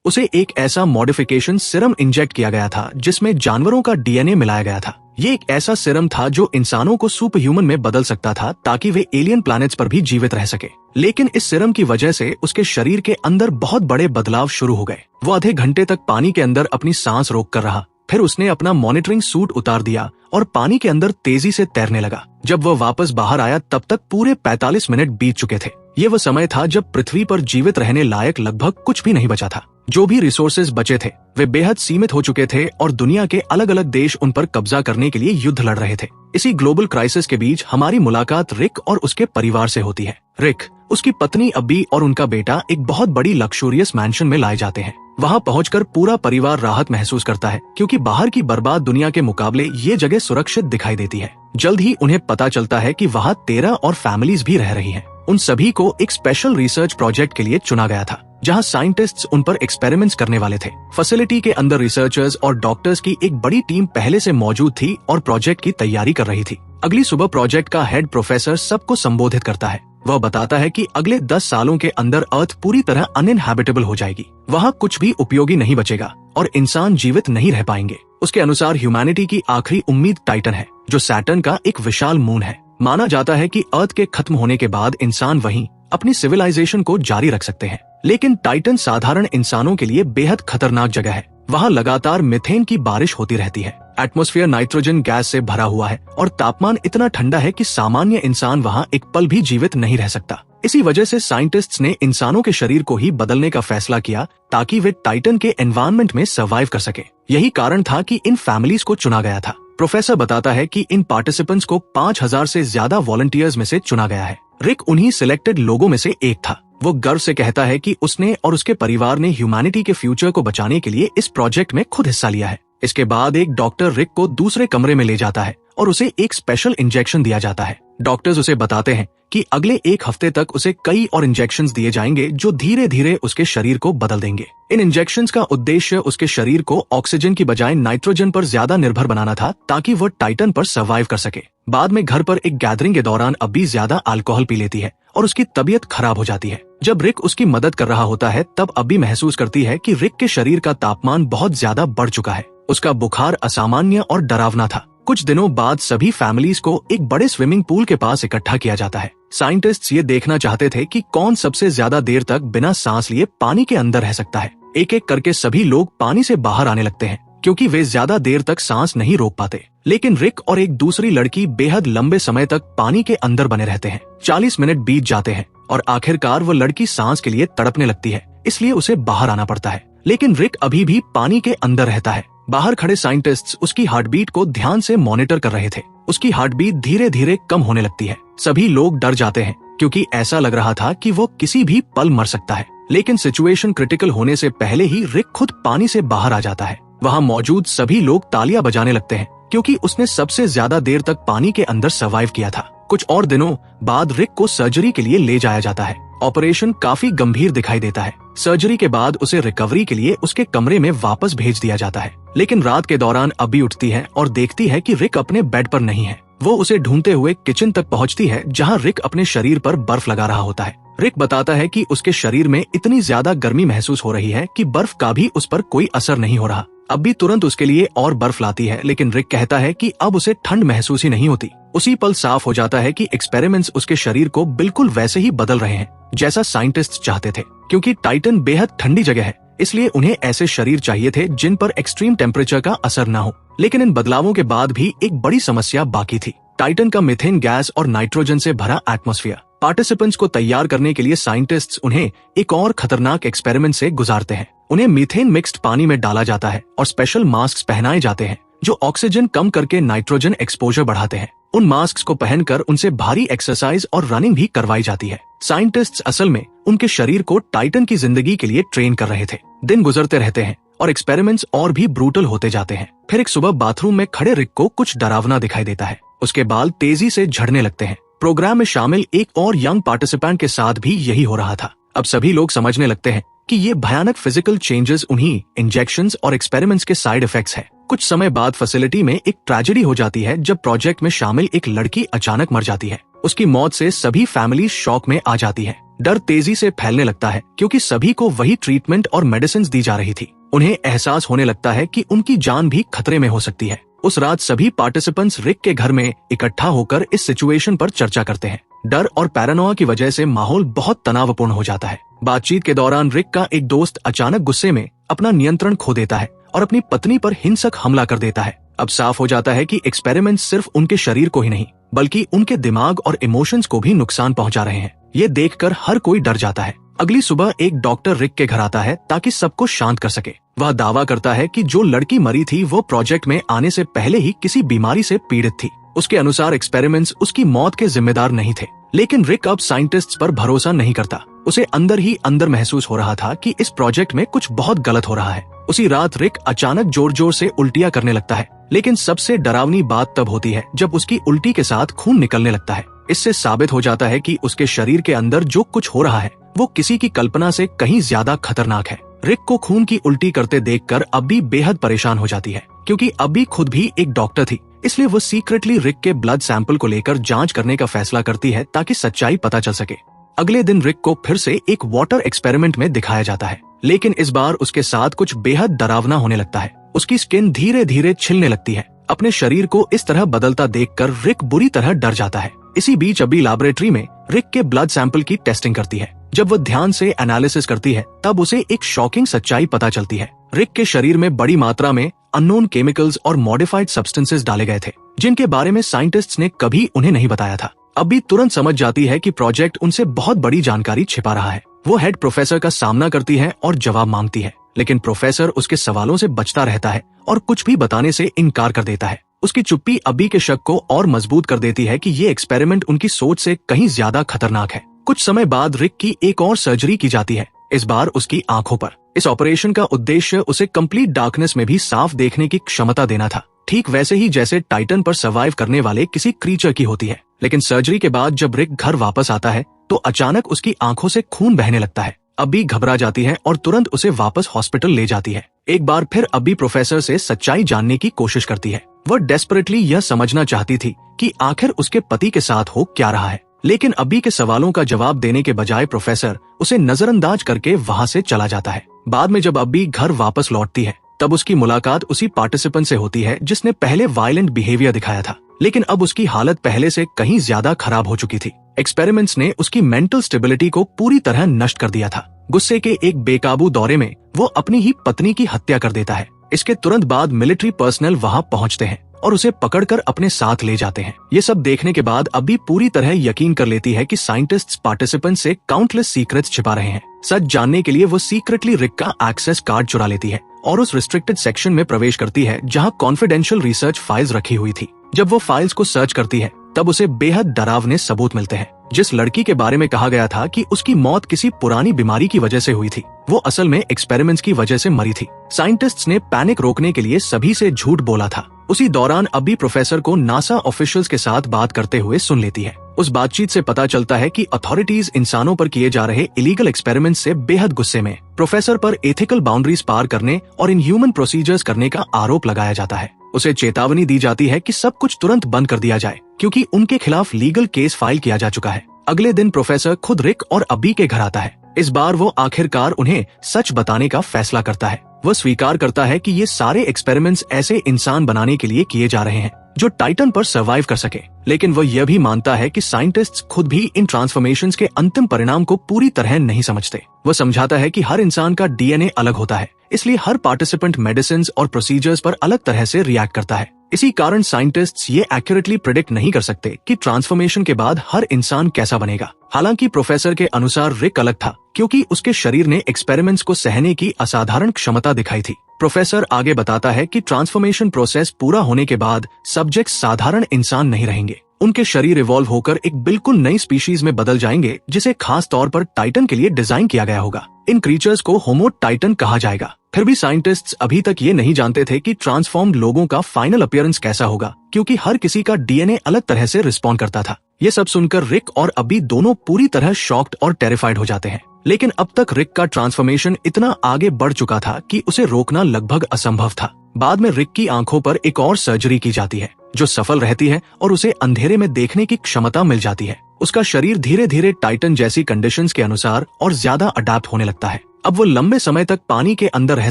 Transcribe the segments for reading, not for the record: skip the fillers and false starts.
उसे एक ऐसा मॉडिफिकेशन सिरम इंजेक्ट किया गया था जिसमें जानवरों का डीएनए मिलाया गया था। ये एक ऐसा सिरम था जो इंसानों को सुपर ह्यूमन में बदल सकता था ताकि वे एलियन प्लैनेट्स पर भी जीवित रह सके। लेकिन इस सिरम की वजह से उसके शरीर के अंदर बहुत बड़े बदलाव शुरू हो गए। वो आधे घंटे तक पानी के अंदर अपनी सांस रोक कर रहा, फिर उसने अपना मॉनिटरिंग सूट उतार दिया और पानी के अंदर तेजी से तैरने लगा। जब वह वापस बाहर आया तब तक पूरे 45 मिनट बीत चुके थे। ये वो समय था जब पृथ्वी पर जीवित रहने लायक लगभग कुछ भी नहीं बचा था। जो भी रिसोर्सेज बचे थे वे बेहद सीमित हो चुके थे और दुनिया के अलग अलग देश उन पर कब्जा करने के लिए युद्ध लड़ रहे थे। इसी ग्लोबल क्राइसिस के बीच हमारी मुलाकात रिक और उसके परिवार से होती है। रिक, उसकी पत्नी अब्बी और उनका बेटा एक बहुत बड़ी लक्सुरियस मैंशन में लाए जाते हैं। वहाँ पहुंचकर पूरा परिवार राहत महसूस करता है क्योंकि बाहर की बर्बाद दुनिया के मुकाबले ये जगह सुरक्षित दिखाई देती है। जल्द ही उन्हें पता चलता है कि वहाँ 13 और फैमिलीज भी रह रही हैं। उन सभी को एक स्पेशल रिसर्च प्रोजेक्ट के लिए चुना गया था जहां साइंटिस्ट्स उन पर एक्सपेरिमेंट्स करने वाले थे। फैसिलिटी के अंदर रिसर्चर्स और डॉक्टर्स की एक बड़ी टीम पहले से मौजूद थी और प्रोजेक्ट की तैयारी कर रही थी। अगली सुबह प्रोजेक्ट का हेड प्रोफेसर सबको संबोधित करता है। वह बताता है कि अगले 10 सालों के अंदर अर्थ पूरी तरह अनइनहैबिटेबल हो जाएगी। वहाँ कुछ भी उपयोगी नहीं बचेगा और इंसान जीवित नहीं रह पाएंगे। उसके अनुसार ह्यूमैनिटी की आखिरी उम्मीद टाइटन है, जो सैटर्न का एक विशाल मून है। माना जाता है कि अर्थ के खत्म होने के बाद इंसान वहीं अपनी सिविलाइजेशन को जारी रख सकते हैं। लेकिन टाइटन साधारण इंसानों के लिए बेहद खतरनाक जगह है। वहाँ लगातार मीथेन की बारिश होती रहती है। एटमॉस्फेयर नाइट्रोजन गैस से भरा हुआ है और तापमान इतना ठंडा है कि सामान्य इंसान वहाँ एक पल भी जीवित नहीं रह सकता। इसी वजह से साइंटिस्ट्स ने इंसानों के शरीर को ही बदलने का फैसला किया ताकि वे टाइटन के एनवायरनमेंट में सर्वाइव कर सके। यही कारण था कि इन फैमिलीज को चुना गया था। प्रोफेसर बताता है कि इन पार्टिसिपेंट्स को 5000 से ज्यादा वॉलंटियर्स में से चुना गया है। रिक उन्हीं सिलेक्टेड लोगों में से एक था। वो गर्व से कहता है कि उसने और उसके परिवार ने ह्यूमैनिटी के फ्यूचर को बचाने के लिए इस प्रोजेक्ट में खुद हिस्सा लिया है। इसके बाद एक डॉक्टर रिक को दूसरे कमरे में ले जाता है और उसे एक स्पेशल इंजेक्शन दिया जाता है। डॉक्टर्स उसे बताते हैं कि अगले 1 हफ्ते तक उसे कई और इंजेक्शंस दिए जाएंगे जो धीरे धीरे उसके शरीर को बदल देंगे। इन इंजेक्शंस का उद्देश्य उसके शरीर को ऑक्सीजन की बजाय नाइट्रोजन पर ज्यादा निर्भर बनाना था ताकि वह टाइटन पर सर्वाइव कर सके। बाद में घर पर एक गैदरिंग के दौरान अब्बी ज्यादा अल्कोहल पी लेती है और उसकी तबीयत खराब हो जाती है। जब रिक उसकी मदद कर रहा होता है तब अब्बी महसूस करती है कि रिक के शरीर का तापमान बहुत ज्यादा बढ़ चुका है। उसका बुखार असामान्य और डरावना था। कुछ दिनों बाद सभी फैमिलीज को एक बड़े स्विमिंग पूल के पास इकट्ठा किया जाता है। साइंटिस्ट्स ये देखना चाहते थे कि कौन सबसे ज्यादा देर तक बिना सांस लिए पानी के अंदर रह सकता है। एक एक करके सभी लोग पानी से बाहर आने लगते हैं क्योंकि वे ज्यादा देर तक सांस नहीं रोक पाते। लेकिन रिक और एक दूसरी लड़की बेहद लंबे समय तक पानी के अंदर बने रहते हैं। 40 मिनट बीत जाते हैं और आखिरकार वो लड़की सांस के लिए तड़पने लगती है, इसलिए उसे बाहर आना पड़ता है। लेकिन रिक अभी भी पानी के अंदर रहता है। बाहर खड़े साइंटिस्ट्स उसकी हार्टबीट को ध्यान से मॉनिटर कर रहे थे। उसकी हार्टबीट धीरे धीरे कम होने लगती है। सभी लोग डर जाते हैं क्योंकि ऐसा लग रहा था कि वो किसी भी पल मर सकता है। लेकिन सिचुएशन क्रिटिकल होने से पहले ही रिक खुद पानी से बाहर आ जाता है। वहाँ मौजूद सभी लोग तालियां बजाने लगते हैं क्योंकि उसने सबसे ज्यादा देर तक पानी के अंदर सर्वाइव किया था। कुछ और दिनों बाद रिक को सर्जरी के लिए ले जाया जाता है। ऑपरेशन काफी गंभीर दिखाई देता है। सर्जरी के बाद उसे रिकवरी के लिए उसके कमरे में वापस भेज दिया जाता है। लेकिन रात के दौरान अब्बी उठती है और देखती है कि रिक अपने बेड पर नहीं है। वो उसे ढूंढते हुए किचन तक पहुंचती है जहां रिक अपने शरीर पर बर्फ लगा रहा होता है। रिक बताता है कि उसके शरीर में इतनी ज्यादा गर्मी महसूस हो रही है कि बर्फ का भी उस पर कोई असर नहीं हो रहा। अब्बी तुरंत उसके लिए और बर्फ लाती है, लेकिन रिक कहता है कि अब उसे ठंड महसूस ही नहीं होती। उसी पल साफ हो जाता है कि एक्सपेरिमेंट्स उसके शरीर को बिल्कुल वैसे ही बदल रहे हैं जैसा साइंटिस्ट चाहते थे। क्योंकि टाइटन बेहद ठंडी जगह है, इसलिए उन्हें ऐसे शरीर चाहिए थे जिन पर एक्सट्रीम टेम्परेचर का असर न हो। लेकिन इन बदलावों के बाद भी एक बड़ी समस्या बाकी थी। टाइटन का मीथेन गैस और नाइट्रोजन से भरा एटमॉस्फेयर। पार्टिसिपेंट्स को तैयार करने के लिए साइंटिस्ट्स उन्हें एक और खतरनाक एक्सपेरिमेंट से गुजारते हैं। उन्हें मीथेन मिक्स्ड पानी में डाला जाता है और स्पेशल मास्क पहनाए जाते हैं जो ऑक्सीजन कम करके नाइट्रोजन एक्सपोजर बढ़ाते हैं। उन मास्क को पहनकर उनसे भारी एक्सरसाइज और रनिंग भी करवाई जाती है। साइंटिस्ट्स असल में उनके शरीर को टाइटन की जिंदगी के लिए ट्रेन कर रहे थे। दिन गुजरते रहते हैं और एक्सपेरिमेंट्स और भी ब्रूटल होते जाते हैं। फिर एक सुबह बाथरूम में खड़े रिक को कुछ डरावना दिखाई देता है। उसके बाल तेजी से झड़ने लगते हैं। प्रोग्राम में शामिल एक और यंग पार्टिसिपेंट के साथ भी यही हो रहा था। अब सभी लोग समझने लगते हैं कि ये भयानक फिजिकल चेंजेस उन्हीं इंजेक्शंस और एक्सपेरिमेंट्स के साइड इफेक्ट्स हैं। कुछ समय बाद फैसिलिटी में एक ट्रेजेडी हो जाती है जब प्रोजेक्ट में शामिल एक लड़की अचानक मर जाती है। उसकी मौत से सभी फैमिली शॉक में आ जाती है। डर तेजी से फैलने लगता है क्योंकि सभी को वही ट्रीटमेंट और मेडिसिन दी जा रही थी। उन्हें एहसास होने लगता है कि उनकी जान भी खतरे में हो सकती है। उस रात सभी पार्टिसिपेंट्स रिक के घर में इकट्ठा होकर इस सिचुएशन पर चर्चा करते हैं। डर और पैरानोआ की वजह से माहौल बहुत तनावपूर्ण हो जाता है। बातचीत के दौरान रिक का एक दोस्त अचानक गुस्से में अपना नियंत्रण खो देता है और अपनी पत्नी पर हिंसक हमला कर देता है। अब साफ हो जाता है कि एक्सपेरिमेंट सिर्फ उनके शरीर को ही नहीं बल्कि उनके दिमाग और इमोशंस को भी नुकसान पहुंचा रहे हैं। ये देखकर हर कोई डर जाता है। अगली सुबह एक डॉक्टर रिक के घर आता है ताकि सबको शांत कर सके। वह दावा करता है कि जो लड़की मरी थी वो प्रोजेक्ट में आने से पहले ही किसी बीमारी से पीड़ित थी। उसके अनुसार एक्सपेरिमेंट्स उसकी मौत के जिम्मेदार नहीं थे। लेकिन रिक अब साइंटिस्ट्स पर भरोसा नहीं करता। उसे अंदर ही अंदर महसूस हो रहा था कि इस प्रोजेक्ट में कुछ बहुत गलत हो रहा है। उसी रात रिक अचानक जोर जोर से उल्टियां करने लगता है। लेकिन सबसे डरावनी बात तब होती है जब उसकी उल्टी के साथ खून निकलने लगता है। इससे साबित हो जाता है कि उसके शरीर के अंदर जो कुछ हो रहा है वो किसी की कल्पना से कहीं ज्यादा खतरनाक है। रिक को खून की उल्टी करते देखकर अब्बी बेहद परेशान हो जाती है क्योंकि अब्बी खुद भी एक डॉक्टर थी। इसलिए वो सीक्रेटली रिक के ब्लड सैंपल को लेकर जांच करने का फैसला करती है ताकि सच्चाई पता चल सके। अगले दिन रिक को फिर से एक वाटर एक्सपेरिमेंट में दिखाया जाता है, लेकिन इस बार उसके साथ कुछ बेहद डरावना होने लगता है। उसकी स्किन धीरे धीरे छिलने लगती है। अपने शरीर को इस तरह बदलता देखकर रिक बुरी तरह डर जाता है। इसी बीच अब्बी लैबोरेटरी में रिक के ब्लड सैंपल की टेस्टिंग करती है। जब वो ध्यान से एनालिसिस करती है तब उसे एक शॉकिंग सच्चाई पता चलती है। रिक के शरीर में बड़ी मात्रा में अननोन केमिकल्स और मॉडिफाइड सब्सटेंसेस डाले गए थे जिनके बारे में साइंटिस्ट्स ने कभी उन्हें नहीं बताया था। अब्बी तुरंत समझ जाती है कि प्रोजेक्ट उनसे बहुत बड़ी जानकारी छिपा रहा है। वो हेड प्रोफेसर का सामना करती है और जवाब मांगती है, लेकिन प्रोफेसर उसके सवालों से बचता रहता है और कुछ भी बताने से इनकार कर देता है। उसकी चुप्पी अब्बी के शक को और मजबूत कर देती है कि ये एक्सपेरिमेंट उनकी सोच से कहीं ज्यादा खतरनाक है। कुछ समय बाद रिक की एक और सर्जरी की जाती है, इस बार उसकी आंखों पर। इस ऑपरेशन का उद्देश्य उसे कंप्लीट डार्कनेस में भी साफ देखने की क्षमता देना था, ठीक वैसे ही जैसे टाइटन पर सर्वाइव करने वाले किसी क्रीचर की होती है। लेकिन सर्जरी के बाद जब रिक घर वापस आता है तो अचानक उसकी आंखों से खून बहने लगता है। अब्बी घबरा जाती है और तुरंत उसे वापस हॉस्पिटल ले जाती है। एक बार फिर अब्बी प्रोफेसर से सच्चाई जानने की कोशिश करती है। वह डेस्परेटली यह समझना चाहती थी कि आखिर उसके पति के साथ हो क्या रहा है, लेकिन अब्बी के सवालों का जवाब देने के बजाय प्रोफेसर उसे नजरअंदाज करके वहाँ से चला जाता है। बाद में जब अब्बी घर वापस लौटती है तब उसकी मुलाकात उसी पार्टिसिपेंट से होती है जिसने पहले वायलेंट बिहेवियर दिखाया था, लेकिन अब उसकी हालत पहले से कहीं ज्यादा खराब हो चुकी थी। एक्सपेरिमेंट्स ने उसकी मेंटल स्टेबिलिटी को पूरी तरह नष्ट कर दिया था। गुस्से के एक बेकाबू दौरे में वो अपनी ही पत्नी की हत्या कर देता है। इसके तुरंत बाद मिलिट्री पर्सनल वहां पहुंचते हैं और उसे पकड़कर अपने साथ ले जाते हैं। ये सब देखने के बाद अब्बी पूरी तरह यकीन कर लेती है कि साइंटिस्ट्स पार्टिसिपेंट से काउंटलेस सीक्रेट्स छिपा रहे हैं। सच जानने के लिए वो सीक्रेटली रिक का एक्सेस कार्ड चुरा लेती है और उस रिस्ट्रिक्टेड सेक्शन में प्रवेश करती है जहां कॉन्फिडेंशियल रिसर्च फाइल्स रखी हुई थी। जब वो फाइल्स को सर्च करती है तब उसे बेहद डरावने सबूत मिलते हैं। जिस लड़की के बारे में कहा गया था कि उसकी मौत किसी पुरानी बीमारी की वजह से हुई थी, वो असल में एक्सपेरिमेंट्स की वजह से मरी थी। साइंटिस्ट्स ने पैनिक रोकने के लिए सभी से झूठ बोला था। उसी दौरान अब्बी प्रोफेसर को नासा ऑफिशियल्स के साथ बात करते हुए सुन लेती है। उस बातचीत से पता चलता है कि अथॉरिटीज इंसानों पर किए जा रहे इलीगल एक्सपेरिमेंट से बेहद गुस्से में प्रोफेसर पर एथिकल बाउंड्रीज पार करने और इनह्यूमन प्रोसीजर्स करने का आरोप लगाया जाता है। उसे चेतावनी दी जाती है कि सब कुछ तुरंत बंद कर दिया जाए क्योंकि उनके खिलाफ लीगल केस फाइल किया जा चुका है। अगले दिन प्रोफेसर खुद रिक और अब्बी के घर आता है। इस बार वो आखिरकार उन्हें सच बताने का फैसला करता है। वह स्वीकार करता है कि ये सारे एक्सपेरिमेंट्स ऐसे इंसान बनाने के लिए किए जा रहे हैं जो टाइटन पर सर्वाइव कर सके, लेकिन वह यह भी मानता है कि साइंटिस्ट्स खुद भी इन ट्रांसफॉर्मेशंस के अंतिम परिणाम को पूरी तरह नहीं समझते। वह समझाता है कि हर इंसान का डीएनए अलग होता है, इसलिए हर पार्टिसिपेंट मेडिसिन और प्रोसीजर्स पर अलग तरह से रिएक्ट करता है। इसी कारण साइंटिस्ट्स ये एक्यूरेटली प्रेडिक्ट नहीं कर सकते कि ट्रांसफॉर्मेशन के बाद हर इंसान कैसा बनेगा। हालांकि प्रोफेसर के अनुसार रिक अलग था क्योंकि उसके शरीर ने एक्सपेरिमेंट्स को सहने की असाधारण क्षमता दिखाई थी। प्रोफेसर आगे बताता है कि ट्रांसफॉर्मेशन प्रोसेस पूरा होने के बाद सब्जेक्ट साधारण इंसान नहीं रहेंगे। उनके शरीर इवॉल्व होकर एक बिल्कुल नई स्पीशीज में बदल जाएंगे जिसे खास तौर पर टाइटन के लिए डिजाइन किया गया होगा। इन क्रीचर्स को होमो टाइटन कहा जाएगा। फिर भी साइंटिस्ट्स अभी तक ये नहीं जानते थे कि ट्रांसफॉर्म्ड लोगों का फाइनल अपीयरेंस कैसा होगा, क्योंकि हर किसी का डीएनए अलग तरह से रिस्पॉन्ड करता था। ये सब सुनकर रिक और अब्बी दोनों पूरी तरह शॉक्ड और टेरिफाइड हो जाते हैं। लेकिन अब तक रिक का ट्रांसफॉर्मेशन इतना आगे बढ़ चुका था कि उसे रोकना लगभग असंभव था। बाद में रिक की आंखों पर एक और सर्जरी की जाती है जो सफल रहती है और उसे अंधेरे में देखने की क्षमता मिल जाती है। उसका शरीर धीरे धीरे टाइटन जैसी कंडीशंस के अनुसार और ज्यादा अडैप्ट होने लगता है। अब वो लंबे समय तक पानी के अंदर रह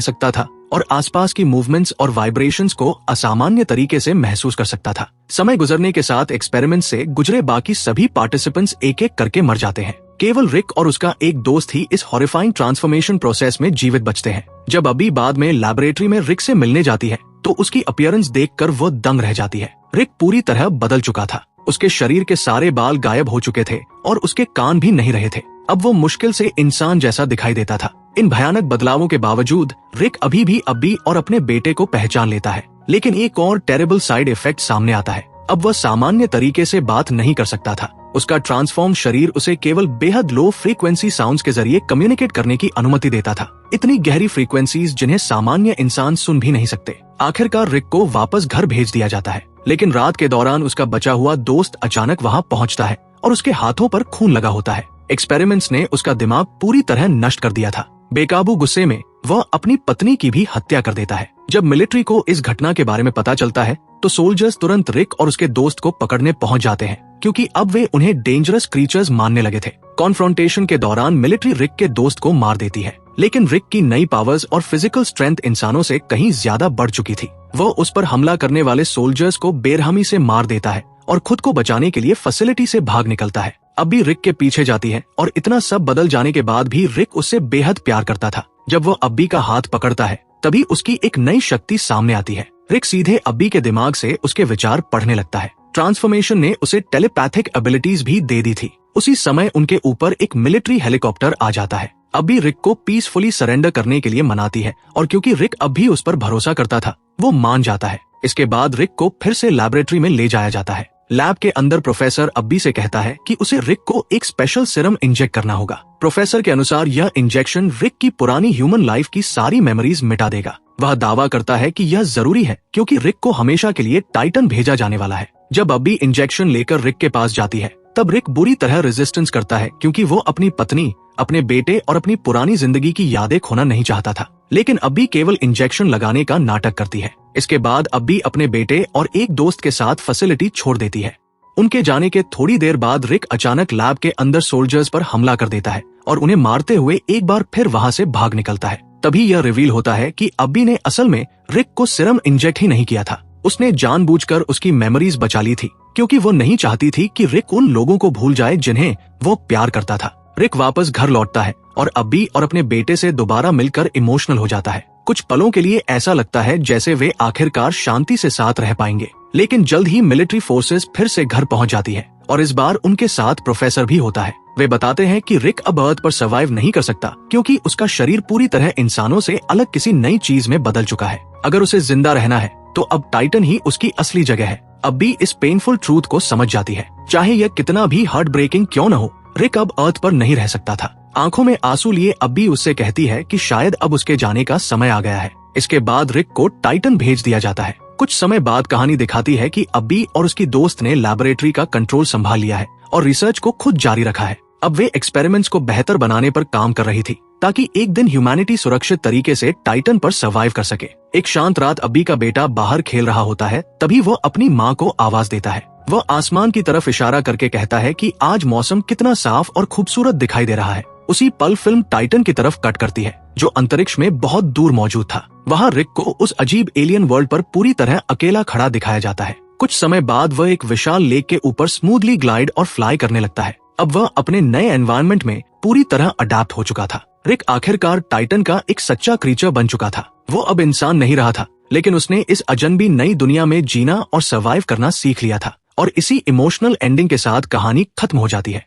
सकता था और आसपास की मूवमेंट्स और वाइब्रेशंस को असामान्य तरीके से महसूस कर सकता था। समय गुजरने के साथ एक्सपेरिमेंट से गुजरे बाकी सभी पार्टिसिपेंट्स एक एक करके मर जाते हैं। केवल रिक और उसका एक दोस्त ही इस हॉरिफाइंग ट्रांसफॉर्मेशन प्रोसेस में जीवित बचते हैं। जब अबी बाद में लैबोरेटरी में रिक से मिलने जाती है तो उसकी अपीयरेंस देखकर वो दंग रह जाती है। रिक पूरी तरह बदल चुका था। उसके शरीर के सारे बाल गायब हो चुके थे और उसके कान भी नहीं रहे थे। अब वो मुश्किल से इंसान जैसा दिखाई देता था। इन भयानक बदलावों के बावजूद रिक अभी भी अब्बी और अपने बेटे को पहचान लेता है, लेकिन एक और टेरेबल साइड इफेक्ट सामने आता है। अब वह सामान्य तरीके से बात नहीं कर सकता था। उसका ट्रांसफॉर्म शरीर उसे केवल बेहद लो फ्रीक्वेंसी साउंड्स के जरिए कम्युनिकेट करने की अनुमति देता था, इतनी गहरी फ्रीक्वेंसीज जिन्हें सामान्य इंसान सुन भी नहीं सकते। आखिरकार रिक को वापस घर भेज दिया जाता है, लेकिन रात के दौरान उसका बचा हुआ दोस्त अचानक वहां पहुंचता है और उसके हाथों पर खून लगा होता है। एक्सपेरिमेंट्स ने उसका दिमाग पूरी तरह नष्ट कर दिया था। बेकाबू गुस्से में वह अपनी पत्नी की भी हत्या कर देता है। जब मिलिट्री को इस घटना के बारे में पता चलता है तो सोल्जर्स तुरंत रिक और उसके दोस्त को पकड़ने पहुंच जाते हैं, क्योंकि अब वे उन्हें डेंजरस क्रीचर्स मानने लगे थे। कॉन्फ्रंटेशन के दौरान मिलिट्री रिक के दोस्त को मार देती है, लेकिन रिक की नई पावर्स और फिजिकल स्ट्रेंथ इंसानों से कहीं ज्यादा बढ़ चुकी थी। वो उस पर हमला करने वाले सोल्जर्स को बेरहमी से मार देता है और खुद को बचाने के लिए फैसिलिटी से भाग निकलता है। अब्बी रिक के पीछे जाती है और इतना सब बदल जाने के बाद भी रिक उससे बेहद प्यार करता था। जब वो अब्बी का हाथ पकड़ता है तभी उसकी एक नई शक्ति सामने आती है। रिक सीधे अब्बी के दिमाग से उसके विचार पढ़ने लगता है। ट्रांसफॉर्मेशन ने उसे टेलीपैथिक एबिलिटीज भी दे दी थी। उसी समय उनके ऊपर एक मिलिट्री हेलीकॉप्टर आ जाता है। अब्बी रिक को पीसफुली सरेंडर करने के लिए मनाती है और क्योंकि रिक अब भी उस पर भरोसा करता था वो मान जाता है। इसके बाद रिक को फिर से लैबोरेटरी में ले जाया जाता है। लैब के अंदर प्रोफेसर अब्बी से कहता है कि उसे रिक को एक स्पेशल सीरम इंजेक्ट करना होगा। प्रोफेसर के अनुसार यह इंजेक्शन रिक की पुरानी ह्यूमन लाइफ की सारी मेमोरीज मिटा देगा। वह दावा करता है कि यह जरूरी है क्योंकि रिक को हमेशा के लिए टाइटन भेजा जाने वाला है। जब अब्बी इंजेक्शन लेकर रिक के पास जाती है तब रिक बुरी तरह रेजिस्टेंस करता है, क्योंकि वो अपनी पत्नी, अपने बेटे और अपनी पुरानी जिंदगी की यादें खोना नहीं चाहता था। लेकिन अब्बी केवल इंजेक्शन लगाने का नाटक करती है। इसके बाद अब्बी अपने बेटे और एक दोस्त के साथ फैसिलिटी छोड़ देती है। उनके जाने के थोड़ी देर बाद रिक अचानक लैब के अंदर सोल्जर्स पर हमला कर देता है और उन्हें मारते हुए एक बार फिर वहां से भाग निकलता है। तभी यह रिवील होता है कि अब्बी ने असल में रिक को सीरम इंजेक्ट ही नहीं किया था। उसने जानबूझकर उसकी मेमोरीज बचा ली थी, क्योंकि वो नहीं चाहती थी कि रिक उन लोगों को भूल जाए जिन्हें वो प्यार करता था। रिक वापस घर लौटता है और अब्बी और अपने बेटे से दोबारा मिलकर इमोशनल हो जाता है। कुछ पलों के लिए ऐसा लगता है जैसे वे आखिरकार शांति से साथ रह पाएंगे, लेकिन जल्द ही मिलिट्री फोर्सेस फिर से घर पहुंच जाती है और इस बार उनके साथ प्रोफेसर भी होता है। वे बताते हैं कि रिक अब अर्थ पर सर्वाइव नहीं कर सकता, क्योंकि उसका शरीर पूरी तरह इंसानों से अलग किसी नई चीज में बदल चुका है। अगर उसे जिंदा रहना है तो अब टाइटन ही उसकी असली जगह है। अब्बी इस पेनफुल ट्रूथ को समझ जाती है। चाहे यह कितना भी हार्ट ब्रेकिंग क्यों न हो, रिक अब अर्थ पर नहीं रह सकता था। आंखों में आंसू लिए अब्बी उससे कहती है कि शायद अब उसके जाने का समय आ गया है। इसके बाद रिक को टाइटन भेज दिया जाता है। कुछ समय बाद कहानी दिखाती है कि अब्बी और उसकी दोस्त ने लैबोरेटरी का कंट्रोल संभाल लिया है और रिसर्च को खुद जारी रखा है। अब वे एक्सपेरिमेंट्स को बेहतर बनाने पर काम कर रही थी, ताकि एक दिन ह्यूमैनिटी सुरक्षित तरीके से टाइटन पर सर्वाइव कर सके। एक शांत रात अब्बी का बेटा बाहर खेल रहा होता है, तभी वो अपनी माँ को आवाज देता है। वह आसमान की तरफ इशारा करके कहता है कि आज मौसम कितना साफ और खूबसूरत दिखाई दे रहा है। उसी पल फिल्म टाइटन की तरफ कट करती है, जो अंतरिक्ष में बहुत दूर मौजूद था। वहाँ रिक को उस अजीब एलियन वर्ल्ड पर पूरी तरह अकेला खड़ा दिखाया जाता है। कुछ समय बाद वह एक विशाल लेक के ऊपर स्मूथली ग्लाइड और फ्लाई करने लगता है। अब वह अपने नए एनवायरनमेंट में पूरी तरह अडैप्ट हो चुका था। रिक आखिरकार टाइटन का एक सच्चा क्रीचर बन चुका था। वो अब इंसान नहीं रहा था, लेकिन उसने इस अजनबी नई दुनिया में जीना और सर्वाइव करना सीख लिया था। और इसी इमोशनल एंडिंग के साथ कहानी खत्म हो जाती है।